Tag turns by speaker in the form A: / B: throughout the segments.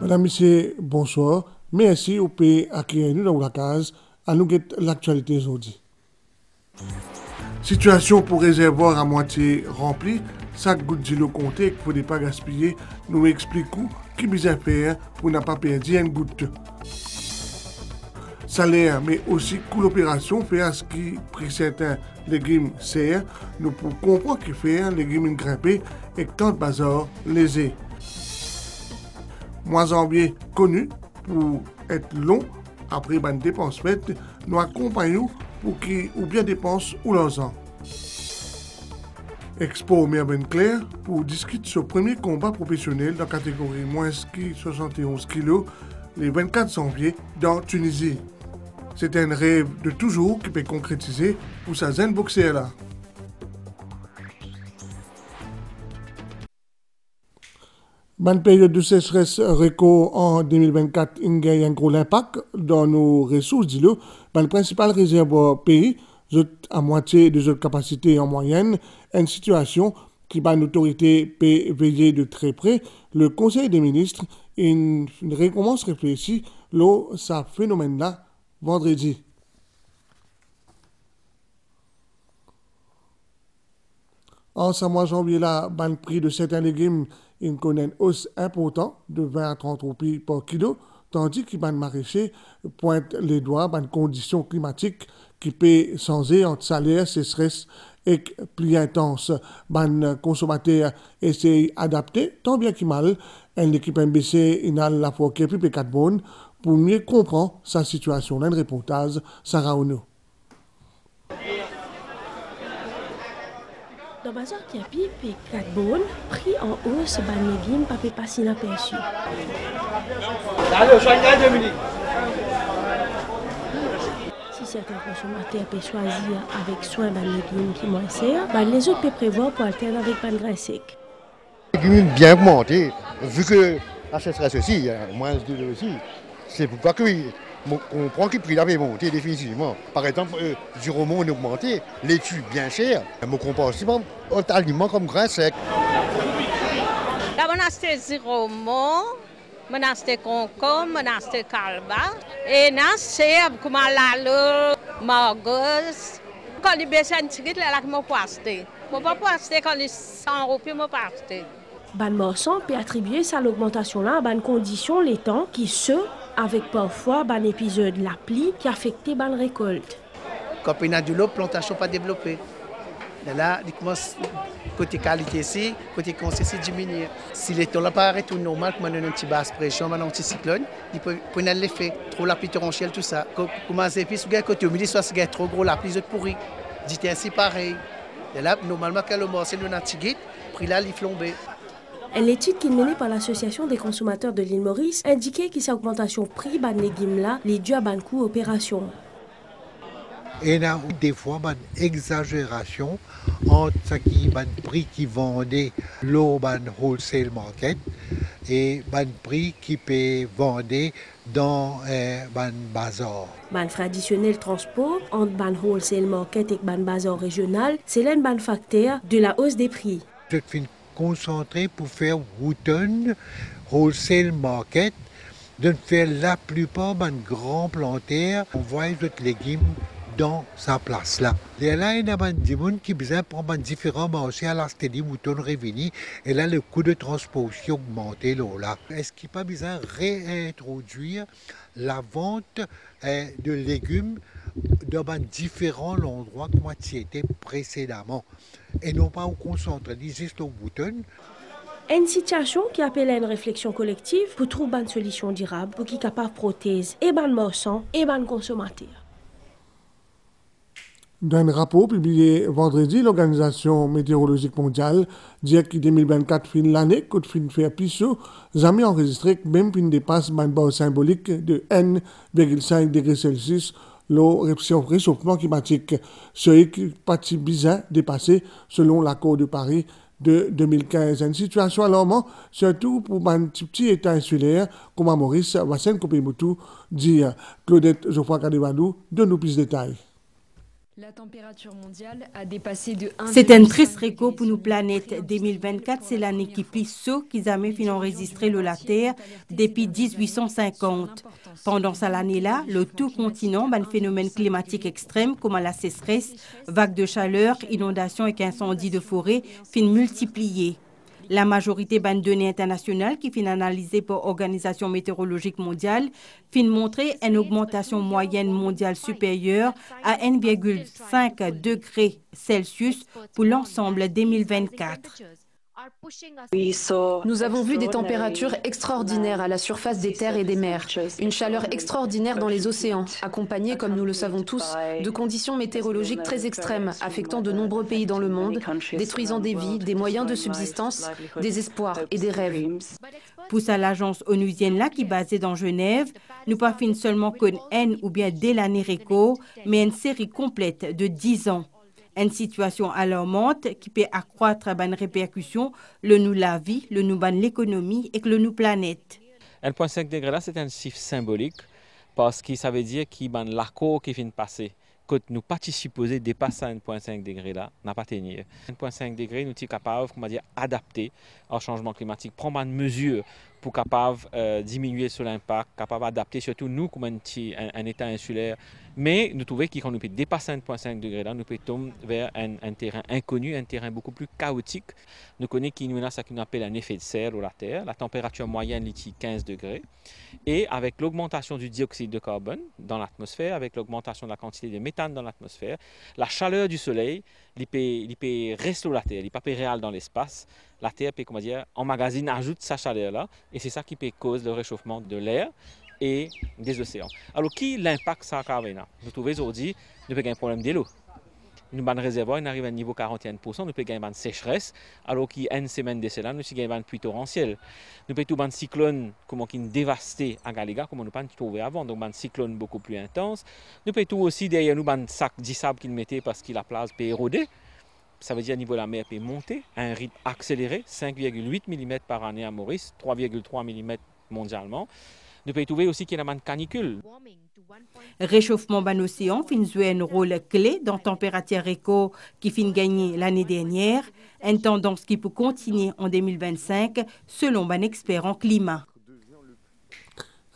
A: Madame, Monsieur, bonsoir. Merci au pays accueillir nous dans la case à nous guetter l'actualité aujourd'hui. Situation pour réservoir à moitié rempli, chaque goutte d'eau comptée qu'il ne faut pas gaspiller. Nous expliquons qui besoin faire pour ne pas perdre une goutte. Salaire, mais aussi coût l'opération, fait à ce qui pris certains légumes serre, nous pour comprendre qui fait un légume grimpé et quand bazar lésé. Mois janvier connu pour être long après une dépense faite, nous accompagnons pour qui ou bien dépenses ou l'argent. Expo Merben Claire pour discuter sur le premier combat professionnel dans la catégorie moins ski 71 kg le 24 janvier dans Tunisie. C'est un rêve de toujours qui peut concrétiser pour sa jeune boxeur là. Bonne période de sécheresse réco en 2024 a eu un gros impact dans nos ressources d'îlot. Le principal réservoir pays, à moitié de notre capacité en moyenne, une situation qui, par l'autorité, peut veiller de très près. Le Conseil des ministres recommence réfléchir sur ce phénomène-là vendredi. En ce mois de janvier, le prix de certains légumes connaît une hausse importante de 20 à 30 roupies par kilo, tandis que les maraîchers pointent les doigts dans les conditions climatiques qui peuvent changer entre salaire, sécheresse et pluie intense. Les consommateurs essayent d'adapter, tant bien que mal. Une équipe MBC a la fois qui est plus 4 bonnes pour mieux comprendre sa situation. Un reportage, Sarah Ono.
B: Dans le bazar qui a pipé 4 bonnes, prix en hausse, les légumes ne pas si inaperçu. Si certains consommateurs peuvent choisir avec soin les légumes qui moins chers, les autres peuvent prévoir pour alterner avec les grains secs.
C: Les légumes bien augmentés, vu que la sécheresse aussi, il y a moins de aussi. C'est pourquoi que on comprend que le prix avait monté définitivement. Par exemple, du roman a augmenté, laitue bien cher. On comprend aussi un aliment comme grain sec.
D: Là, on a acheté du roman, on a acheté concombre, on a acheté calba, et on a acheté comme la margosse. Quand il baisse un petit peu, là, on peut acheter. On ne peut pas acheter quand il est 100 roupies, on peut pas acheter.
B: Ban morceau peut attribuer ça l'augmentation-là à ban conditions les temps qui se avec parfois un épisode de la pluie qui affectait la récolte.
E: Quand on a de l'eau, la plantation pas développée. Là, il commence côté qualité ici, côté conseil diminuer. Si les temps là pas arrêté normal, comme on a une petite basse pression, un anticyclone, il peut prendre l'effet. Trop la pluie torrentielle, tout ça. Comment c'est puis côté humide, soit c'est trop gros la pluie pourrie. Dit ainsi pareil. Et là, normalement quand le morceau nous a tigé, prix là il flambé.
B: Une étude qui est menée par l'Association des consommateurs de l'île Maurice indiquait que cette augmentation prix des légumes là est due à un coût opération.
F: Il y a des fois une exagération entre ce qui est le prix qui vendait l'eau wholesale market et le prix qui peut vendre dans le bazar.
B: Le traditionnel transport entre le wholesale market et le bazar régional, c'est l'un des facteurs de la hausse des prix.
F: Concentré pour faire Wooten wholesale market, de faire la plupart des grands plantaires, on voit les légumes dans sa place là. Et là, il y a des gens qui besoin prendre différents marchés à la steady Wooten Reveni, et là, le coût de transportation augmenté là. Est-ce qu'il n'y a pas besoin de réintroduire la vente de légumes dans différents endroits que moi c'était précédemment et non pas au concentré juste au bouton.
B: Une situation qui appelle à une réflexion collective pour trouver une solution durable pour qui est capable de protéger et les marchands et les consommateurs.
A: Dans un rapport publié vendredi, l'Organisation météorologique mondiale dit que 2024 fin l'année, quand fin faire plus chaud, jamais enregistré même fin dépasse une barre symbolique de 1,5 degrés Celsius le réchauffement climatique. Ce qui est parti bizarre dépassé selon l'accord de Paris de 2015. Une situation alarmante, surtout pour un petit État insulaire comme à Maurice, Wassen Kopemoutou, dit Claudette Geoffroy Kadewalou, de nous plus de détails.
G: La température mondiale a dépassé de 1,5
H: C'est un triste réco pour nous planète. 2024, c'est l'année qui plus saut qu'ils avaient fini enregistré le la Terre depuis 1850. Pendant cette année-là, le tout continent, un phénomène climatique extrême comme la sécheresse, vagues de chaleur, inondations et incendies de forêt fin multipliés. La majorité des données internationales qui sont analysées par l'Organisation météorologique mondiale fin montrer une augmentation moyenne mondiale supérieure à 1,5 degrés Celsius pour l'ensemble 2024.
G: Nous avons vu des températures extraordinaires à la surface des terres et des mers, une chaleur extraordinaire dans les océans, accompagnée, comme nous le savons tous, de conditions météorologiques très extrêmes, affectant de nombreux pays dans le monde, détruisant des vies, des moyens de subsistance, des espoirs et des rêves.
H: Pour ça, l'agence onusienne là qui est basée dans Genève, nous pas fin seulement qu'une ou bien dès l'année réco, mais une série complète de 10 ans. Une situation alarmante qui peut accroître les répercussions, le nous la vie, le nous l'économie et le nous planète.
I: 1,5 degré là, c'est un chiffre symbolique parce que ça veut dire qu'il y a l'accord qui vient de passer. Quand nous pas supposés dépasser 1,5 degré là, n'a pas tenu. 1,5 degré, nous sommes capables, comment dire, adapter au changement climatique, prendre une mesure pour capable diminuer sur l'impact, capable d'adapter surtout nous comme un État insulaire. Mais nous trouvons que quand nous pouvons dépasser 1,5 degré là, nous pouvons tomber vers un terrain inconnu, un terrain beaucoup plus chaotique. Nous connaissons qu'il y a ce qu'on appelle un effet de serre sur la Terre. La température moyenne est 15 degrés. Et avec l'augmentation du dioxyde de carbone dans l'atmosphère, avec l'augmentation de la quantité de méthane dans l'atmosphère, la chaleur du soleil, il peut rester sur la Terre, il peut pas réel dans l'espace. La Terre peut, comment dire, emmagasine, ajoute sa chaleur là, et c'est ça qui peut causer le réchauffement de l'air et des océans. Alors, qui l'impact ça a? Nous trouvons aujourd'hui, nous avons un problème de l'eau. Nous avons un réservoir, il arrive à un niveau 41%, nous avons une sécheresse, alors qu'il y a une semaine de cela, nous avons une pluie torrentielle. Nous avons un cyclone qui dévasté à Galiga, comme nous n'avons pas trouvé avant, donc un cyclone beaucoup plus intense. Nous avons aussi derrière nous un sac de sable qu'il mettait parce que la place peut éroder. Ça veut dire que le niveau de la mer peut monter à un rythme accéléré, 5,8 mm par année à Maurice, 3,3 mm mondialement. Nous pouvons trouver aussi qu'il y a une canicule.
H: Réchauffement de l'océan fin jouer un rôle clé dans la température réco qui fin gagner l'année dernière, une tendance qui peut continuer en 2025 selon un expert en climat.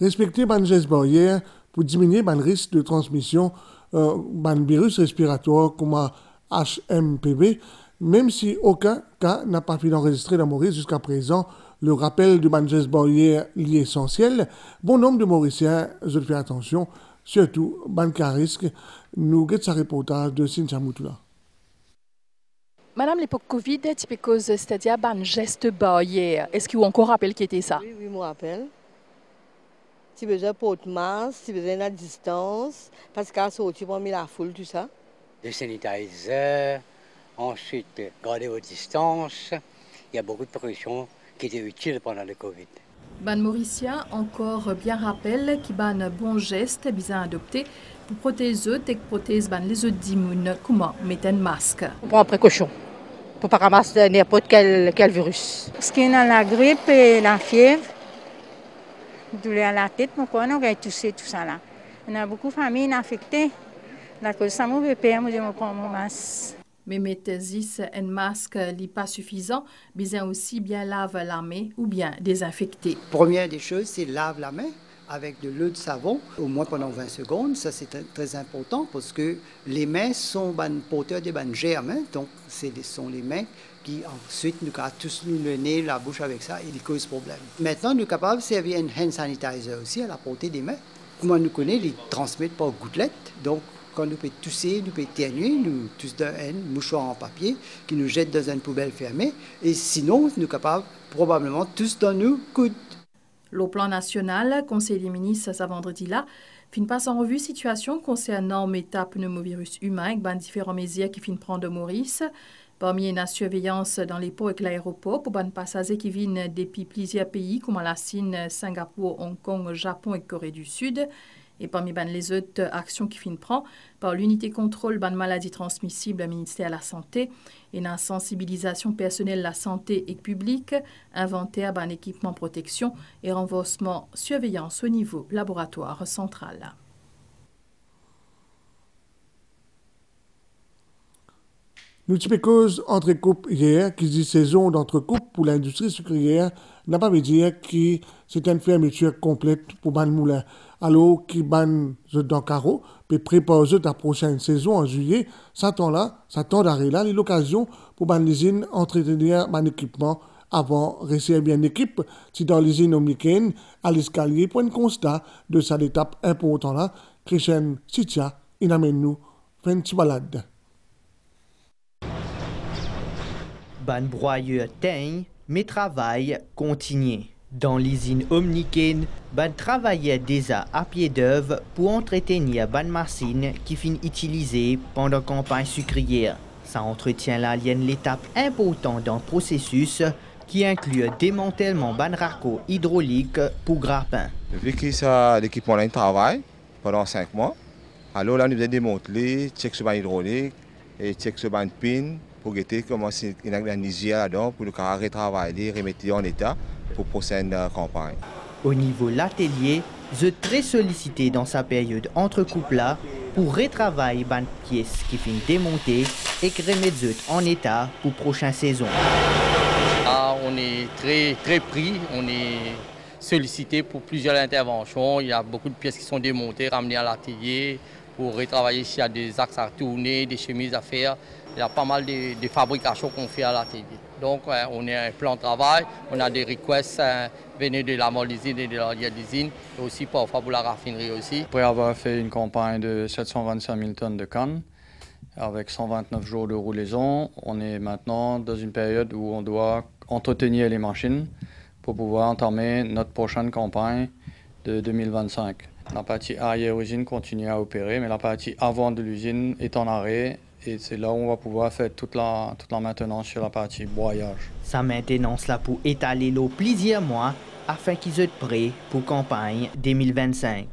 A: Respecter les gestes barrières pour diminuer le risque de transmission d'un virus respiratoire comme HMPV, même si aucun cas n'a pas été enregistré dans Maurice jusqu'à présent. Le rappel du geste barrière est essentiel. Bon nombre de Mauriciens, je fais attention, surtout ban cas risque. Nous guettons sa reportage de Cynthia Moutoula.
J: Madame, l'époque Covid, tu peux c'est-à-dire un geste barrière. Est-ce que vous encore rappelez qui était ça?
K: Oui, je me rappelle. Tu besoin porte masque, tu besoin de la distance, parce qu'à sortir pour la foule, tout ça.
L: Le sanitizer, ensuite garder vos distances. Il y a beaucoup de précautions qui étaient utiles pendant le Covid.
J: Ban Mauricien encore bien rappelle qu'il y a un bon geste bien adopté pour protéger les autres d'immunes. Comment mettre un masque?
K: On prend précaution pour ne pas ramasser n'importe quel virus.
M: Parce qu'il y a la grippe et la fièvre, douleur à la tête, mon corps, on a toussé tout ça là. On a beaucoup de familles affectées. La cause ça me fait moi je prends mon masque.
J: Mais mettez un masque n'est pas suffisant, besoin aussi bien laver la main ou bien désinfecter.
N: Première des choses, c'est lave la main avec de l'eau de savon, au moins pendant 20 secondes. Ça, c'est très important parce que les mains sont porteurs de germes. Donc, ce sont les mains qui, ensuite, nous avons tous le nez, la bouche avec ça et ils causent problème. Maintenant, nous sommes capables de servir un hand sanitizer aussi à la portée des mains. Comment nous connaissons, ils transmettent par gouttelettes. Donc, quand nous pouvons tousser, nous pouvons éternuer, nous toussons un mouchoir en papier qui nous jette dans une poubelle fermée. Et sinon, nous sommes capables probablement tous dans nos coudes.
J: Le plan national, Conseil des ministres, ce vendredi-là, fin passe en revue situation concernant métapneumovirus humain avec différents mesures qui finissent prendre de Maurice. Parmi la surveillance dans les ports et l'aéroport pour les passagers qui viennent depuis plusieurs pays comme la Chine, Singapour, Hong Kong, Japon et Corée du Sud. Et parmi les autres actions qui finissent prendre par l'unité contrôle des maladies transmissibles au ministère de la Santé et la sensibilisation personnelle de la santé et publique, inventaire d'un équipement protection et renforcement surveillance au niveau laboratoire central.
A: Nous avons cause entre coupes hier, qui dit saison d'entrecoupe pour l'industrie sucrière, n'a pas veut dire que c'est une fermeture complète pour ban moulin. Alors, qui ban dans carreau, puis prépare la prochaine saison en juillet, ça temps d'arrêt là, l'occasion pour ban l'usine entretenir mon équipement avant de rester bien équipe, si dans l'usine omnicaine, à l'escalier, pour un constat de cette étape importante là, Christian Sitia, il amène nous faire une petite balade.
O: Ban broyeur teigne, mais travail continue. Dans l'usine omnicaine, ban travaillait déjà à pied d'œuvre pour entretenir ban machine qui finit utilisée pendant la campagne sucrière. Ça entretient l'étape importante dans le processus qui inclut démantèlement ban raccord hydraulique pour grappin.
P: Vu que l'équipement là travaille pendant 5 mois, alors là nous avons démantelé, check sur ban hydraulique et check sur ban pin pour guetter comment c'est organisé là-dedans pour le carré travailler, remettre en état pour la prochaine campagne.
O: Au niveau de l'atelier, je suis très sollicité dans sa période entre-coupe là pour retravailler ban pièces qui finissent démontées et qui remettent en état pour la prochaine saison.
Q: Ah, on est très pris, on est sollicité pour plusieurs interventions. Il y a beaucoup de pièces qui sont démontées, ramenées à l'atelier pour retravailler s'il y a des axes à tourner, des chemises à faire. Il y a pas mal de fabrications qu'on fait à l'atelier. Donc on a un plan de travail, on a des requests venus de la molle-usine et de l'usine, et aussi parfois pour la raffinerie aussi.
R: Après avoir fait une campagne de 725 000 tonnes de canne, avec 129 jours de roulaison, on est maintenant dans une période où on doit entretenir les machines pour pouvoir entamer notre prochaine campagne de 2025. La partie arrière-usine continue à opérer, mais la partie avant de l'usine est en arrêt. Et c'est là où on va pouvoir faire toute la maintenance sur la partie broyage.
O: Sa maintenance là pour étaler l'eau plusieurs mois afin qu'ils soient prêts pour la campagne 2025.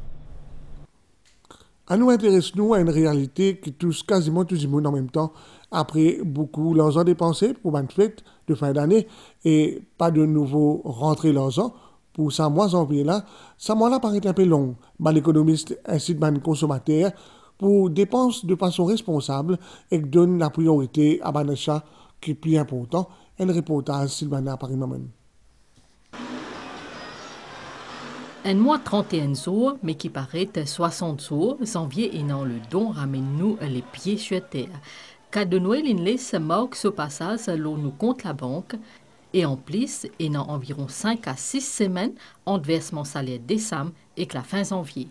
A: À nous intéresse-nous à une réalité qui touche quasiment tout le monde en même temps, après beaucoup l'argent dépensé pour une fête de fin d'année et pas de nouveau rentrée l'argent pour ça mois janvier là. Ça mois là paraît un peu long. L'économiste incite les consommateurs pour dépenser de façon responsable et donne la priorité à un achat qui est plus important. Un reportage Sylvana Paris-Maman.
S: Un mois 31 jours, mais qui paraît 60 jours, janvier et non le don ramène-nous les pieds sur terre. Car de Noël, il laisse marque ce passage, l'on nous compte la banque. Et en plus, il y a environ 5 à 6 semaines entre versement salaire décembre et que la fin janvier.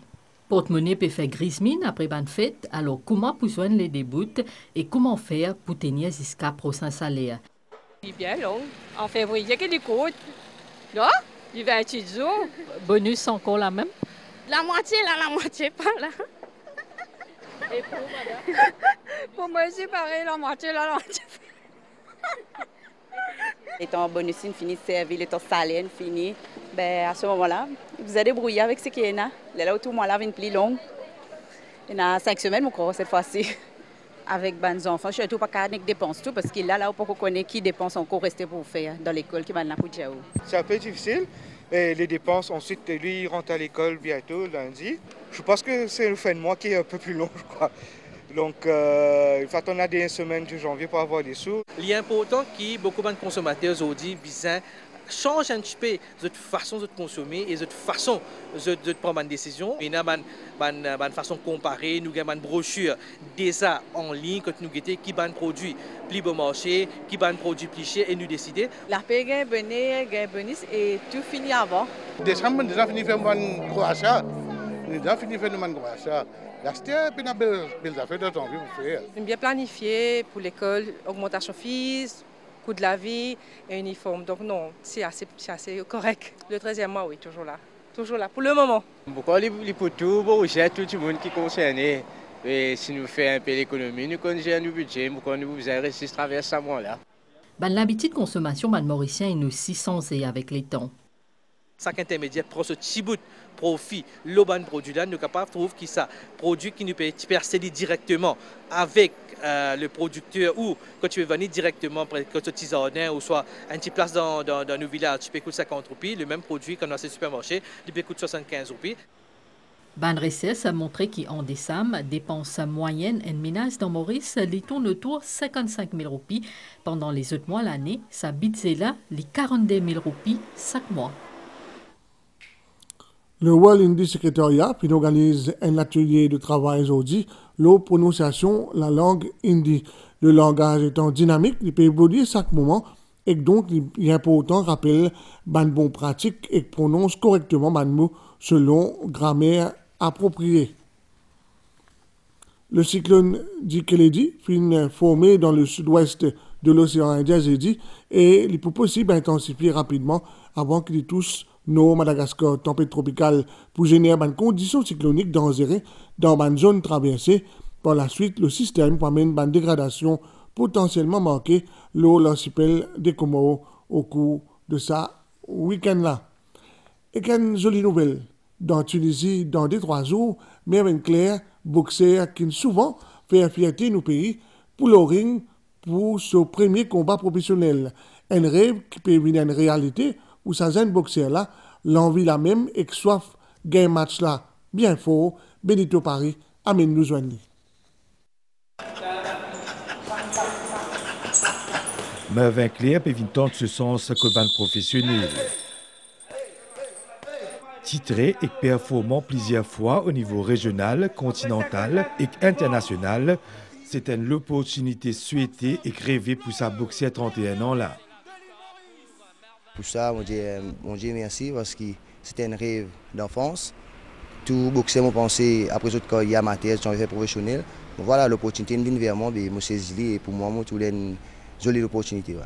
S: Porte-monnaie peut faire grise mine après une fête, alors comment pour joindre les débuts et comment faire pour tenir jusqu'à prochain salaire?
T: C'est bien long. En février, il y a des côtes. Là, il va être jours.
S: Bonus encore la même?
T: La moitié là, la moitié pas là.
S: Et pour madame?
T: Pour moi, c'est pareil, la moitié là, la moitié pas.
U: Étant bonus fini de servir, l'étant salaire fini, ben à ce moment-là, vous allez débrouiller avec ce qu'il y a. Là où tout le monde vient plus long. Il y a 5 semaines, mon corps, cette fois-ci. Avec les enfants, je ne suis pas capable de dépenser tout parce qu'il y a là où on connaît qui dépense encore rester pour faire dans l'école qui va là pour Djaou.
V: C'est un peu difficile. Et les dépenses, ensuite, lui, il rentre à l'école bientôt, lundi. Je pense que c'est le fin de mois qui est un peu plus long, je crois. Donc, il faut attendre la dernière semaine de janvier pour avoir des sous.
W: Il est important que beaucoup de consommateurs aujourd'hui changent un petit peu de façon de consommer et de façon de prendre une décision. Il y a une façon de comparer, nous avons une brochure déjà en ligne que nous avons qui est un produit plus bon marché, qui est un produit plus cher et nous décider.
K: La paix est bonus et tout fini avant.
X: Décembre, déjà fini de faire un gros achat. Déjà fini de faire un gros achat. L'acheter, puis on a belles affaires de janvier pour faire.
K: Bien planifié pour l'école, augmentation fees, coût de la vie et uniforme. Donc non, c'est assez correct. Le 13e mois, oui, toujours là. Toujours là, pour le moment.
Y: Pourquoi les poteaux, bon, j'ai tout le monde qui est concerné. Et si nous faisons un peu l'économie, nous connaissons nos budgets, pourquoi nous avons réussi à traverser ce mois-là.
S: L'habitude de consommation, Mauricien, est aussi sensé avec les temps.
W: Chaque intermédiaire prend ce petit bout de profit, le bon produit là, nous sommes capables de trouver que ça produit qui nous peut percéder directement avec le producteur ou quand tu veux venir directement près de ton petit jardin ou soit un petit place dans nos villages, tu peux coûter 50 roupies, le même produit qu'on a dans ces supermarchés, il peut coûter 75 roupies.
S: Ban recherche a montré qu'en décembre, dépenses moyennes en ménage dans Maurice les tourne autour 55 000 roupies. Pendant les autres mois l'année, ça budget là les 42 000 roupies chaque mois.
A: Le World Hindi Secretariat puis organise un atelier de travail aujourd'hui, la prononciation la langue hindi. Le langage étant dynamique, il peut évoluer chaque moment et donc il est important rappeler ban bon pratique et prononce correctement ban mot selon grammaire appropriée. Le cyclone Dikeledi fin formé dans le sud-ouest de l'océan Indien jeudi et il peut possible intensifier rapidement avant qu'il touche nos Madagascar, tempête tropicale pour générer une condition cyclonique dangereuse dans une zone traversée. Par la suite, le système amène une dégradation potentiellement marquée l'eau l'archipel des Comores au cours de ça week-end-là. Et qu'une jolie nouvelle. Dans Tunisie, dans 2-3 jours, Mervyn Claire, boxeur qui souvent fait fierté nos pays, pour le ring pour son premier combat professionnel. Un rêve qui peut devenir une réalité où sa jeune boxeur-là, l'envie la même et que soif gagne match-là bien fort. Benito Paris, amène nous joindre.
B: Mervyn Claire peut tenter ce sens que ban professionnel. Titré et performant plusieurs fois au niveau régional, continental et international, c'est une opportunité souhaitée et rêvée pour sa boxeur 31 ans là.
C: Pour ça, mon Dieu merci parce que c'était un rêve d'enfance. Tout boxeur m'a pensé après toute carrière amateur, j'en ai fait professionnel. Voilà l'opportunité vient vers moi, je me saisis et pour moi, c'est une jolie opportunité. Ouais.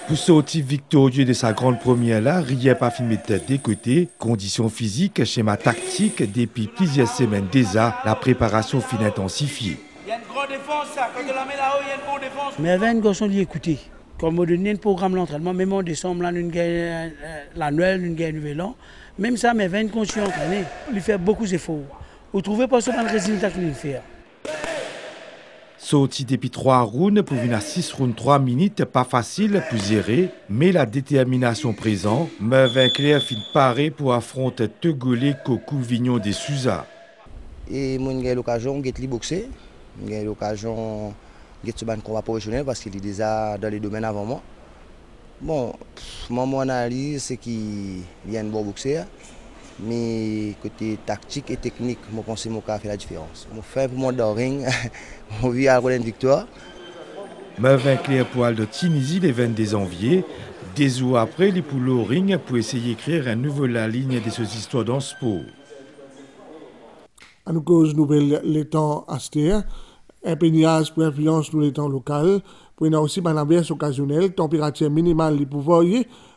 B: Pour sortir victorieux de sa grande première là, rien pas filmé tête des côtés, conditions physiques, schéma tactique, depuis plusieurs semaines déjà, la préparation finit intensifiée.
D: Il y a une grande défense, ça. Quand on la met là-haut, il y a une bonne défense. Mais avant, nous sommes écoutés. Comme on donne un programme d'entraînement, même en décembre, là, nous gagnons l'annuel, nous gagnons le nouvel an. Même ça, mais 20 continue à entraîner. Il fait beaucoup d'efforts. Vous ne trouvez pas seulement le résultat qu'il fait.
B: Sorti depuis 3 rounds pour venir à 6 rounds 3 minutes, pas facile pour gérer, mais la détermination présente, Mervyn Claire fin paré pour affronter Togolais Coco Vignon de Souza.
C: Et moi j'ai l'occasion de boxer, j'ai l'occasion de faire un combat professionnel parce qu'il est déjà dans les domaines avant moi. Bon, mon analyse c'est qu'il y a un bon boxeur, mais côté tactique et technique, je pense que mon cas fait la différence. Je fais pour moi dans le ring, on vit à une victoire.
B: Mervyn Claire poil de Tunisie le 22 janvier, 2 jours après, il est pour le ring pour essayer d'écrire un nouveau la ligne de ces histoires dans le sport.
A: À nous cause nouvelle les temps astères, impéniage pour influence nous les temps local, pour une aussi une averse occasionnelle, température minimale les pouvoirs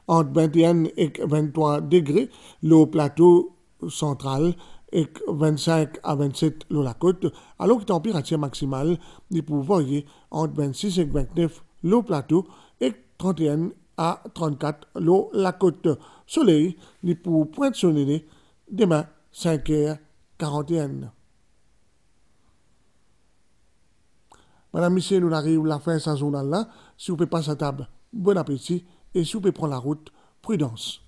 A: entre 21 et 23 degrés, le plateau central et 25 à 27 sur la côte, alors que la température maximale les pouvoirs entre 26 et 29 le plateau et 31 à 34 sur la côte. Soleil, les pour pointe-sonner demain 5h41. Madame, Monsieur, nous arrivons à la fin de ce journal-là. Si vous pouvez passer à table, bon appétit. Et si vous pouvez prendre la route, prudence.